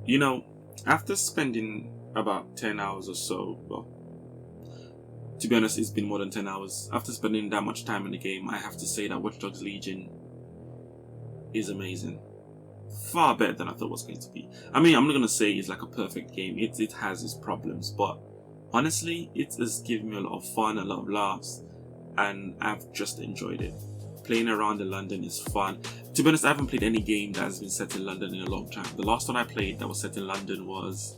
You know, after spending about 10 hours or so, well, to be honest, it's been more than 10 hours. After spending that much time in the game, I have to say that Watch Dogs Legion is amazing. Far better than I thought it was going to be. I mean, I'm not going to say it's like a perfect game. It has its problems, but honestly, it has given me a lot of fun, a lot of laughs, and I've just enjoyed it. Playing around in London is fun. To be honest, I haven't played any game that has been set in London in a long time. The last one I played that was set in London was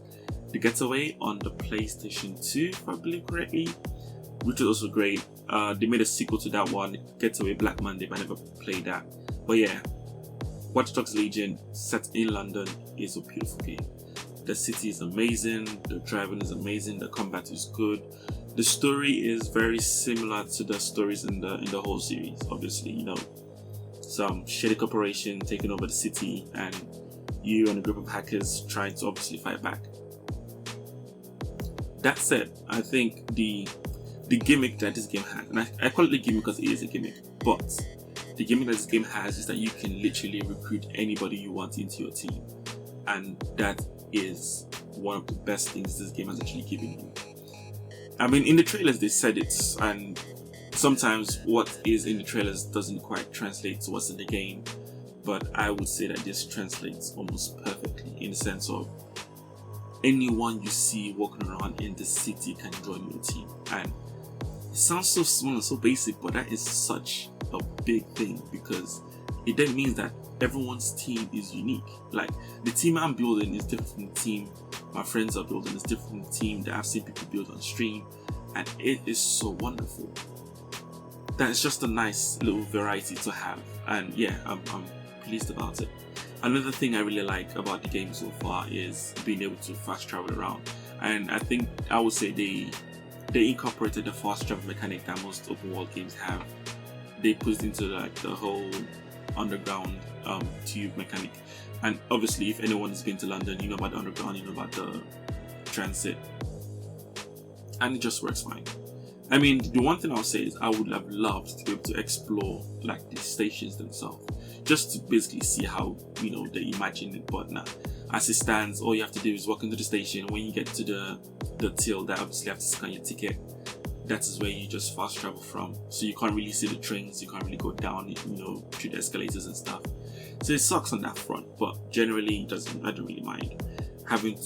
The Getaway on the PlayStation 2, if I believe correctly, which was also great. They made a sequel to that one, Getaway Black Monday, but I never played that. But yeah, Watch Dogs Legion set in London is a beautiful game. The city is amazing, the driving is amazing, the combat is good. The story is very similar to the stories in the whole series. Obviously, you know, some shady corporation taking over the city, and you and a group of hackers trying to obviously fight back. That said, I think the gimmick that this game has, and I call it a gimmick because it is a gimmick, but the gimmick that this game has is that you can literally recruit anybody you want into your team, and that is one of the best things this game has actually given you. I mean, in the trailers they said it, and sometimes what is in the trailers doesn't quite translate to what's in the game, but I would say that this translates almost perfectly in the sense of anyone you see walking around in the city can join your team. And it sounds so small and so basic, but that is such a big thing, because it then means that everyone's team is unique. Like, the team I'm building is different from the team my friends are building, is different from the team that I've seen people build on stream, and it is so wonderful. That's just a nice little variety to have, and yeah, I'm pleased about it. Another thing I really like about the game so far is being able to fast travel around, and I think I would say they incorporated the fast travel mechanic that most open world games have. They put it into like the whole underground tube mechanic, and obviously if anyone has been to London, you know about the underground, you know about the transit, and it just works fine. I mean, the one thing I'll say is I would have loved to be able to explore like the stations themselves, just to basically see how, you know, they imagine it. But now, as it stands, all you have to do is walk into the station. When you get to the till, that obviously have to scan your ticket. That is where you just fast travel from. So you can't really see the trains, you can't really go down, you know, through the escalators and stuff. So it sucks on that front, but generally I don't really mind.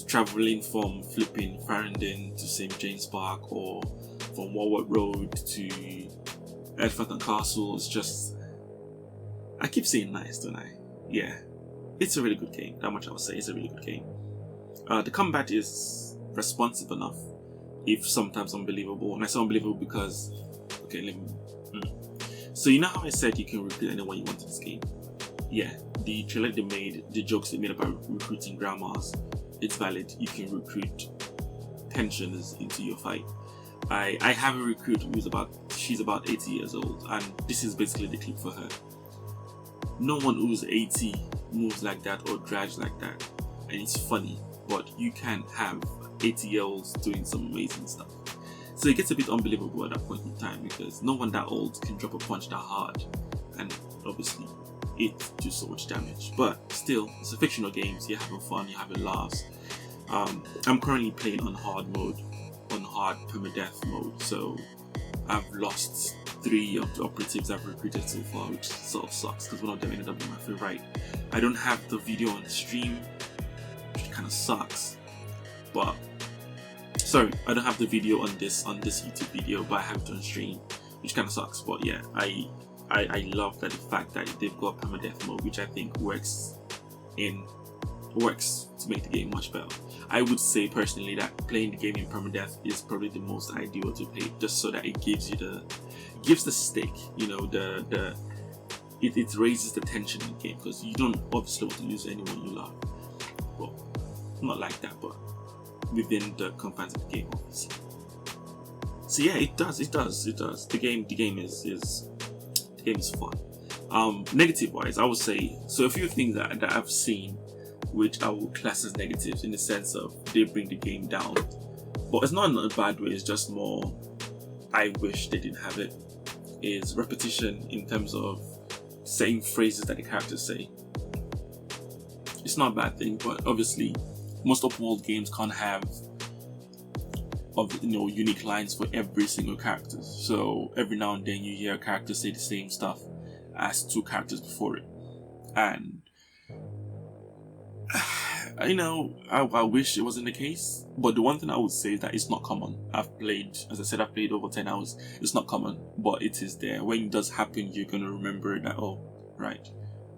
Traveling from flipping Farringdon to St. James Park, or from Warwick Road to Edgerton Castle, it's just, I keep saying nice, don't I? Yeah, it's a really good game. That much I would say. It's a really good game. The combat is responsive enough, if sometimes unbelievable. And I say unbelievable because, okay, let me. So you know how I said you can recruit anyone you want in this game? Yeah, the trailer they made, the jokes they made about recruiting grandmas, it's valid. You can recruit pensioners into your fight. I have a recruit she's about 80 years old, and this is basically the clip for her. No one who's 80 moves like that or drives like that, and it's funny, but you can have 80-year-olds doing some amazing stuff. So it gets a bit unbelievable at that point in time, because no one that old can drop a punch that hard, and obviously it do so much damage. But still, it's a fictional game, so you're having fun, you're having laughs. I'm currently playing on hard permadeath mode, so I've lost 3 of the operatives I've recruited so far, which sort of sucks because one of them ended up being my favorite. I don't have the video on stream, which kind of sucks. But sorry, I don't have the video on this YouTube video, but I have it on stream, which kind of sucks. But yeah, I love that the fact that they've got permadeath mode, which I think works to make the game much better. I would say personally that playing the game in permadeath is probably the most ideal to play, just so that it gives the stake, you know, it raises the tension in the game, because you don't obviously want to lose anyone you love. Well, not like that, but within the confines of the game, obviously. So yeah, it does. The game is fun. Negative wise, I would say, so a few things that I've seen which I would class as negatives, in the sense of they bring the game down, but it's not in a bad way, it's just more I wish they didn't have it, is repetition in terms of saying phrases that the characters say. It's not a bad thing, but obviously most open world games can't have unique lines for every single character. So every now and then you hear a character say the same stuff as two characters before it, and I wish it wasn't the case. But the one thing I would say is that it's not common. As I said, I've played over 10 hours. It's not common, but it is there. When it does happen, you're gonna remember that, oh, right,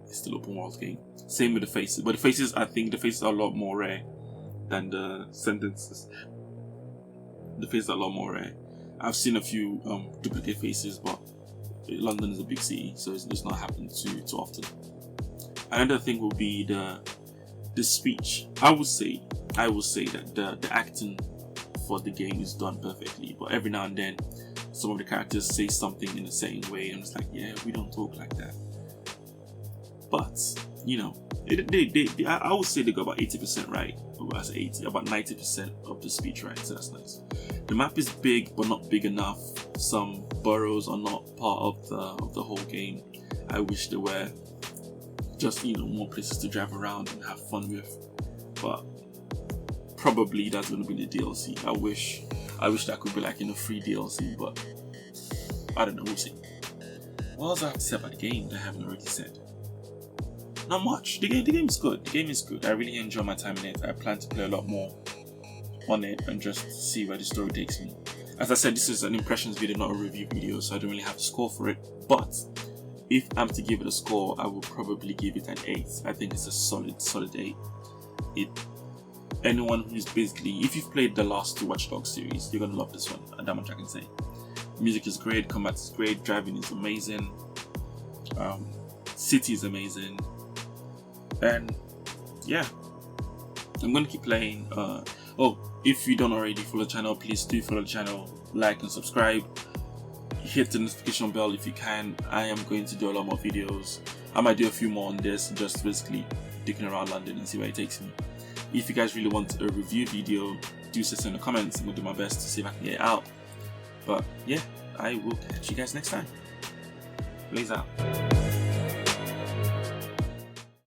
it's still open world game. Same with the faces, but I think the faces are a lot more rare than the sentences. The faces are a lot more rare. I've seen a few duplicate faces, but London is a big city, so it's not happening too often. Another thing will be the speech. I will say that the acting for the game is done perfectly, but every now and then some of the characters say something in a certain way, and it's like, yeah, we don't talk like that. But I would say they got about 80% right. About 90% of the speech right, so that's nice. The map is big, but not big enough. Some boroughs are not part of the whole game. I wish there were just more places to drive around and have fun with. But probably that's going to be the DLC. I wish that could be like free DLC, but I don't know. We'll see. What else I have to say about the game that I haven't already said? Not much. The game is good. The game is good. I really enjoy my time in it. I plan to play a lot more on it and just see where the story takes me. As I said, this is an impressions video, not a review video, so I don't really have a score for it. But if I'm to give it a score, I will probably give it an 8. I think it's a solid 8. Anyone who's if you've played the last 2 Watch Dogs series, you're gonna love this one. And that much I can say. Music is great, combat is great, driving is amazing, city is amazing. And yeah, I'm gonna keep playing. If you don't already follow the channel, please do follow the channel, like and subscribe. Hit the notification bell if you can. I am going to do a lot more videos. I might do a few more on this, just basically digging around London and see where it takes me. If you guys really want a review video, do say in the comments. I'm gonna do my best to see if I can get it out. But yeah, I will catch you guys next time. Blaze out.